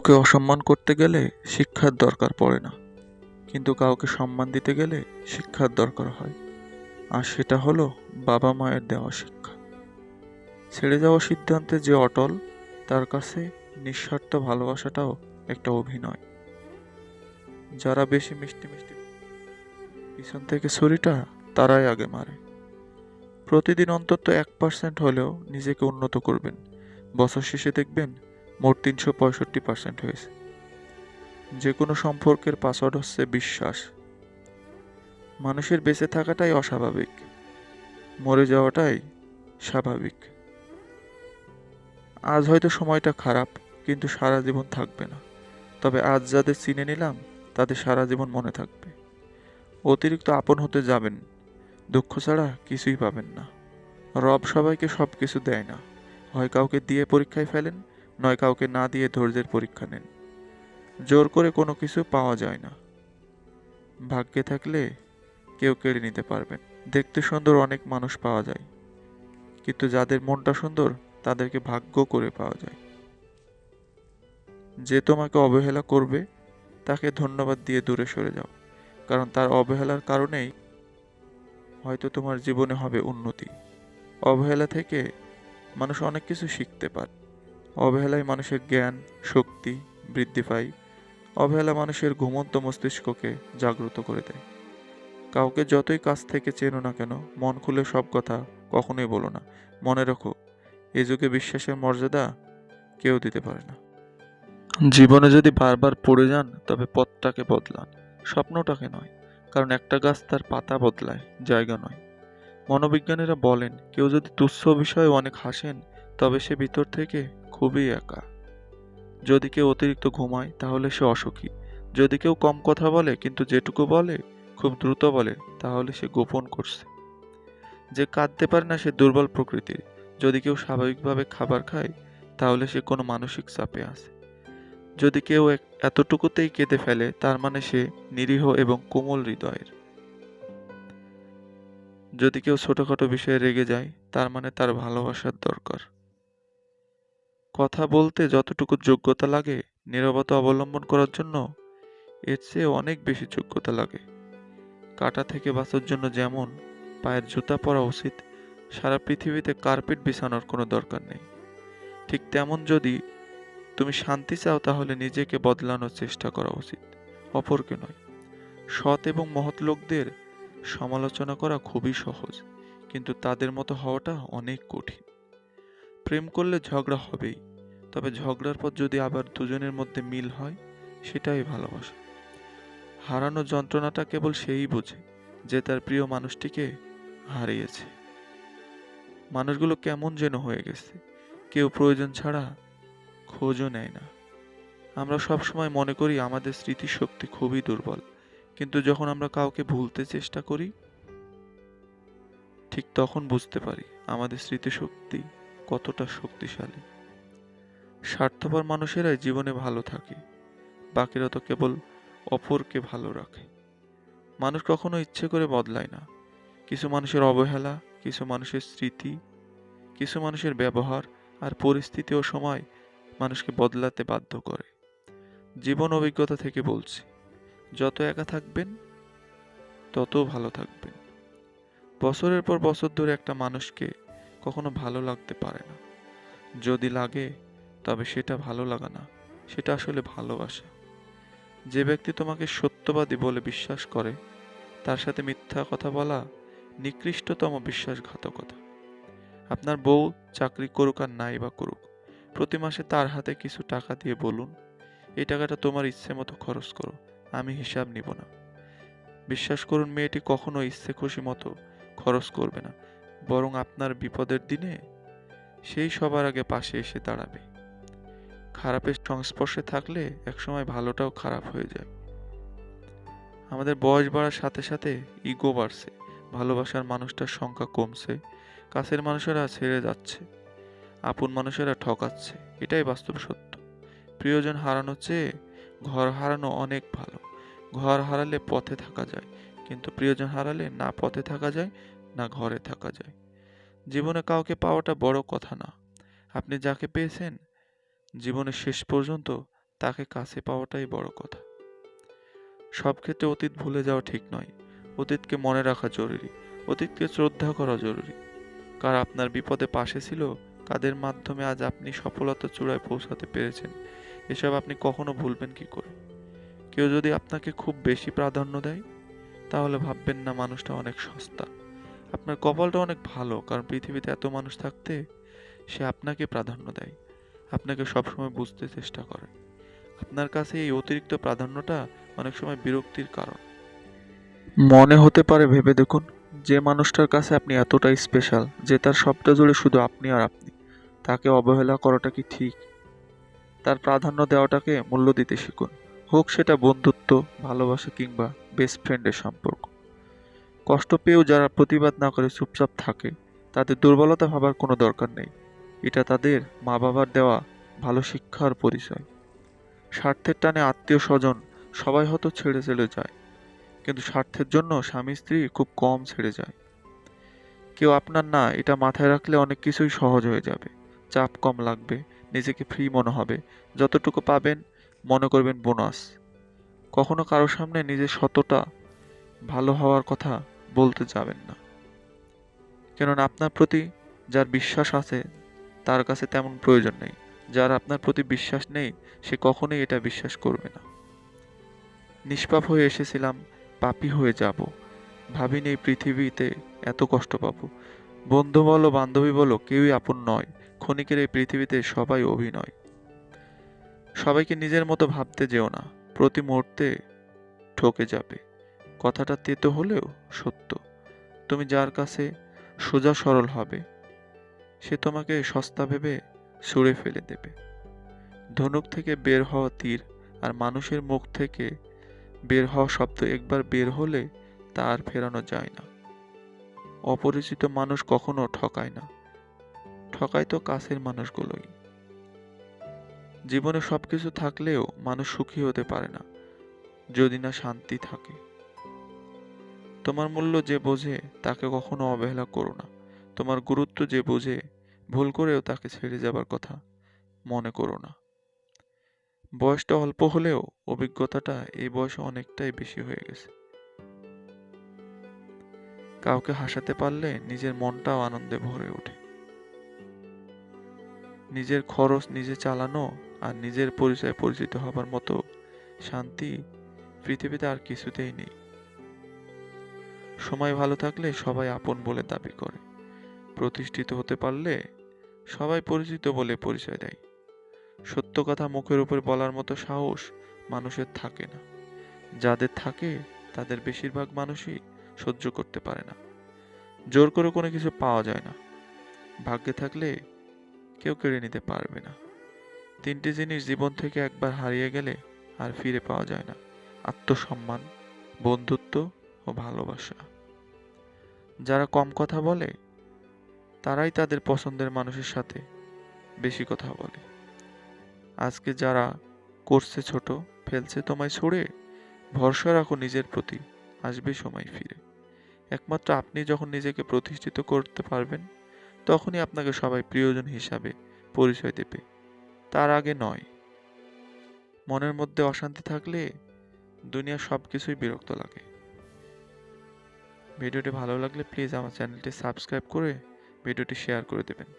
কাউকে অসম্মান করতে গেলে শিক্ষার দরকার পড়ে না, কিন্তু কাউকে সম্মান দিতে গেলে শিক্ষার দরকার হয়। আর সেটা হলো বাবা মায়ের দেওয়া শিক্ষা। ছেড়ে যাওয়া সিদ্ধান্তে যে অটল, তার কাছে নিঃস্বার্থ ভালোবাসাটাও একটা অভিনয়। যারা বেশি মিষ্টি মিষ্টি পিছন থেকে ছুরিটা তারাই আগে মারে। প্রতিদিন অন্তত 1% হলেও নিজেকে উন্নত করবেন। বছর শেষে দেখবেন মোট 365% হয়েছে। যে কোনো সম্পর্কের পাসওয়ার্ড হচ্ছে বিশ্বাস। মানুষের বেঁচে থাকাটাই অস্বাভাবিক, মরে যাওয়াটাই স্বাভাবিক। আজ হয়তো সময়টা খারাপ, কিন্তু সারা জীবন থাকবে না। তবে আজ যাদের চিনে নিলাম, তাদের সারা জীবন মনে থাকবে। অতিরিক্ত আপন হতে যাবেন, দুঃখ ছাড়া কিছুই পাবেন না। রব সবাইকে সব কিছু দেয় না। হয় কাউকে দিয়ে পরীক্ষায় ফেলেন, নয় কাউকে না দিয়ে ধৈর্যের পরীক্ষা নেন। জোর করে কোনো কিছু পাওয়া যায় না। ভাগ্যে থাকলে কেউ কেড়ে নিতে পারবেন। দেখতে সুন্দর অনেক মানুষ পাওয়া যায়, কিন্তু যাদের মনটা সুন্দর তাদেরকে ভাগ্য করে পাওয়া যায়। যে তোমাকে অবহেলা করবে, তাকে ধন্যবাদ দিয়ে দূরে সরে যাও, কারণ তার অবহেলার কারণেই হয়তো তোমার জীবনে হবে উন্নতি। অবহেলা থেকে মানুষ অনেক কিছু শিখতে পারে। অবহেলায় মানুষের জ্ঞান শক্তি বৃদ্ধি পায়। অবহেলা মানুষের ঘুমন্ত মস্তিষ্ককে জাগ্রত করে দেয়। কাউকে যতই কাছ থেকে চেনো না কেন, মন খুলে সব কথা কখনোই বলো না। মনে রাখো, এ যুগে বিশ্বাসের মর্যাদা কেউ দিতে পারে না। জীবনে যদি বারবার পড়ে যান, তবে পথটাকে বদলান, স্বপ্নটাকে নয়। কারণ একটা গাছ তার পাতা বদলায়, জায়গা নয়। মনোবিজ্ঞানীরা বলেন, কেউ যদি তুচ্ছ বিষয়ে অনেক হাসেন, তবে সে ভিতর থেকে খুবই একা। যদি কেউ অতিরিক্ত ঘুমায়, তাহলে সে অসুখী। যদি কেউ কম কথা বলে কিন্তু যেটুকু বলে খুব দ্রুত বলে, তাহলে সে গোপন করছে। যে কাঁদতে পারে না সে দুর্বল প্রকৃতির। যদি কেউ স্বাভাবিকভাবে খাবার খায়, তাহলে সে কোনো মানসিক চাপে আছে। যদি কেউ এতটুকুতেই কেঁদে ফেলে, তার মানে সে নিরীহ এবং কোমল হৃদয়ের। যদি কেউ ছোটখাটো বিষয়ে রেগে যায়, তার মানে তার ভালোবাসার দরকার। কথা বলতে যতটুকু যোগ্যতা লাগে, নীরবতা অবলম্বন করার জন্য এর চেয়ে অনেক বেশি যোগ্যতা লাগে। কাঁটা থেকে বাঁচার জন্য যেমন পায়ের জুতা পরা উচিত, সারা পৃথিবীতে কার্পেট বিছানোর কোনো দরকার নেই। ঠিক তেমন, যদি তুমি শান্তি চাও, তাহলে নিজেকে বদলানোর চেষ্টা করা উচিত, অপরকে নয়। সৎ এবং মহৎ লোকদের সমালোচনা করা খুবই সহজ, কিন্তু তাদের মতো হওয়াটা অনেক কঠিন। প্রেম করলে ঝগড়া হবেই, তবে ঝগড়ার পর যদি আবার দুজনের মধ্যে মিল হয়, সেটাই ভালোবাসা। হারানোর যন্ত্রণাটা কেবল সেই বোঝে যে তার প্রিয় মানুষটিকে হারিয়েছে। মানুষগুলো কেমন যেন হয়ে গেছে, কেউ প্রয়োজন ছাড়া খোঁজও নেয় না। আমরা সবসময় মনে করি আমাদের স্মৃতিশক্তি খুবই দুর্বল, কিন্তু যখন আমরা কাউকে ভুলতে চেষ্টা করি, ঠিক তখন বুঝতে পারি আমাদের স্মৃতিশক্তি কতটা শক্তিশালী। স্বার্থপর মানুষেরাই জীবনে ভালো থাকে, বাকিরা তো কেবল অপরকে ভালো রাখে। মানুষ কখনো ইচ্ছে করে বদলায় না। কিছু মানুষের অবহেলা, কিছু মানুষের স্মৃতি, কিছু মানুষের ব্যবহার আর পরিস্থিতি ও সময় মানুষকে বদলাতে বাধ্য করে। জীবন অভিজ্ঞতা থেকে বলছি, যত একা থাকবেন তত ভালো থাকবেন। বছরের পর বছর ধরে একটা মানুষকে কখনো ভালো লাগতে পারে না। যদি লাগে, তবে সেটা ভালো লাগা না, সেটা আসলে ভালোবাসা। যে ব্যক্তি তোমাকে সত্যবাদী বলে বিশ্বাস করে, তার সাথে মিথ্যা কথা বলা নিকৃষ্টতম বিশ্বাসঘাতকতা। আপনার বউ চাকরি করুক আর নাই বা করুক, প্রতি মাসে তার হাতে কিছু টাকা দিয়ে বলুন, এই টাকাটা তোমার ইচ্ছে মতো খরচ করো, আমি হিসাব নিব না। বিশ্বাস করুন, মেয়েটি কখনো ইচ্ছে খুশি মতো খরচ করবে না, বরং আপনার বিপদের দিনে সেই সবার আগে পাশে এসে দাঁড়াবে। খারাপের সংস্পর্শে থাকলে একসময় ভালোটাও খারাপ হয়ে যায়। আমাদের বয়স বাড়ার সাথে সাথে ইগো বাড়ছে, ভালোবাসার মানুষটার সংখ্যা কমছে, কাছের মানুষেরা ছেড়ে যাচ্ছে, আপন মানুষেরা ঠকাচ্ছে। এটাই বাস্তব সত্য। প্রিয়জন হারানোর চেয়ে ঘর হারানো অনেক ভালো। ঘর হারালে পথে থাকা যায়, কিন্তু প্রিয়জন হারালে না পথে থাকা যায়, না ঘরে থাকা যায়। জীবনে কাউকে পাওয়াটা বড় কথা না। আপনি যাকে পেয়েছেন, জীবনের শেষ পর্যন্ত তাকে কাছে পাওয়াটাই বড় কথা। সব ক্ষেত্রে অতীত ভুলে যাওয়া ঠিক নয়। অতীতকে মনে রাখা জরুরি। অতীতকে শ্রদ্ধা করা জরুরি। কার আপনার বিপদে পাশে ছিল, কাদের মাধ্যমে আজ আপনি সফলতার চূড়ায় পৌঁছাতে পেরেছেন, এসব আপনি কখনো ভুলবেন কি করে? কেউ যদি আপনাকে খুব বেশি প্রাধান্য দেয়, তাহলে ভাববেন না মানুষটা অনেক সস্তা। আপনার কপালটা অনেক ভালো, কারণ পৃথিবীতে এত মানুষ থাকতে সে আপনাকে প্রাধান্য দেয়, আপনাকে সবসময় বুঝতে চেষ্টা করে। আপনার কাছে এই অতিরিক্ত প্রাধান্যটা অনেক সময় বিরক্তির কারণ মনে হতে পারে। ভেবে দেখুন, যে মানুষটার কাছে আপনি এতটাই স্পেশাল যে তার সবটা জুড়ে শুধু আপনি আর আপনি, তাকে অবহেলা করাটা কি ঠিক? তার প্রাধান্য দেওয়াটাকে মূল্য দিতে শিখুন। হোক সেটা বন্ধুত্ব, ভালোবাসা কিংবা বেস্ট ফ্রেন্ডের সম্পর্ক। কষ্ট পেয়েও যারা প্রতিবাদ না করে চুপচাপ থাকে, তাদের দুর্বলতা ভাবার কোনো দরকার নেই। এটা তাদের মা বাবার দেওয়া ভালো শিক্ষার পরিচয়। স্বার্থের টানে আত্মীয় স্বজন সবাই হয়তো ছেড়ে ছেড়ে যায়, কিন্তু স্বার্থের জন্য স্বামী স্ত্রী খুব কম ছেড়ে যায়। কেউ আপনার না, এটা মাথায় রাখলে অনেক কিছুই সহজ হয়ে যাবে। চাপ কম লাগবে, নিজেকে ফ্রি মনে হবে। যতটুকু পাবেন মনে করবেন বোনাস। কখনো কারোর সামনে নিজের শতটা ভালো হওয়ার কথা বলতে যাবেন না, কেননা আপনার প্রতি যার বিশ্বাস আছে তার কাছে তেমন প্রয়োজন নেই। যার আপনার প্রতি বিশ্বাস নেই সে কখনোই এটা বিশ্বাস করবে না। নিষ্পাপ হয়ে এসেছিলাম, পাপী হয়ে যাব। ভাবিনি এই পৃথিবীতে এত কষ্ট পাবো। বন্ধু বলো বান্ধবী বলো, কেউই আপন নয়। ক্ষণিকের এই পৃথিবীতে সবাই অভিনয়। সবাইকে নিজের মতো ভাবতে যেও না, প্রতি মুহূর্তে ঠকে যাবে। কথাটা তেতো হলেও সত্য। তুমি যার কাছে সোজা সরল হবে, সে তোমাকে সস্তা ভেবে ছুঁড়ে ফেলে দেবে। ধনুক থেকে বের হওয়া তীর আর মানুষের মুখ থেকে বের হওয়া শব্দ একবার বের হলে তা আর ফেরানো যায় না। অপরিচিত মানুষ কখনো ঠকায় না, ঠকায় তো কাছের মানুষগুলোই। জীবনে সবকিছু থাকলেও মানুষ সুখী হতে পারে না যদি না শান্তি থাকে। তোমার মূল্য যে বোঝে তাকে কখনো অবহেলা করো না। তোমার গুরুত্ব যে বোঝে, ভুল করেও তাকে ছেড়ে যাবার কথা মনে করো না। বয়সটা অল্প হলেও অভিজ্ঞতাটা এই বয়সে অনেকটাই বেশি হয়ে গেছে। কাউকে হাসাতে পারলে নিজের মনটাও আনন্দে ভরে ওঠে। নিজের খরচ নিজে চালানো আর নিজের পরিচয় পরিচিত হবার মতো শান্তি পৃথিবীতে আর কিছুতেই নেই। সময় ভালো থাকলে সবাই আপন বলে দাবি করে। প্রতিষ্ঠিত হতে পারলে সবাই পরিচিত বলে পরিচয় দেয়। সত্য কথা মুখের উপর বলার মতো সাহস মানুষের থাকে না। যাদের থাকে তাদের বেশিরভাগ মানুষই সহ্য করতে পারে না। জোর করে কোনো কিছু পাওয়া যায় না। ভাগ্যে থাকলে কেউ কেড়ে নিতে পারবে না। তিনটি জিনিস জীবন থেকে একবার হারিয়ে গেলে আর ফিরে পাওয়া যায় না: আত্মসম্মান, বন্ধুত্ব ও ভালোবাসা। যারা কম কথা বলে তারাই তাদের পছন্দের মানুষের সাথে বেশি কথা বলে। আজকে যারা করছে ছোট, ফেলছে তোমায় ছুড়ে, ভরসা রাখো নিজের প্রতি, আসবে সময় ফিরে। একমাত্র আপনি যখন নিজেকে প্রতিষ্ঠিত করতে পারবেন, তখনই আপনাকে সবাই প্রিয়জন হিসাবে পরিচয় দেবে, তার আগে নয়। মনের মধ্যে অশান্তি থাকলে দুনিয়ার সবকিছুই বিরক্ত লাগে। ভিডিওটি ভালো লাগলে প্লিজ আমার চ্যানেলটি সাবস্ক্রাইব করে ভিডিওটি শেয়ার করে দেবেন।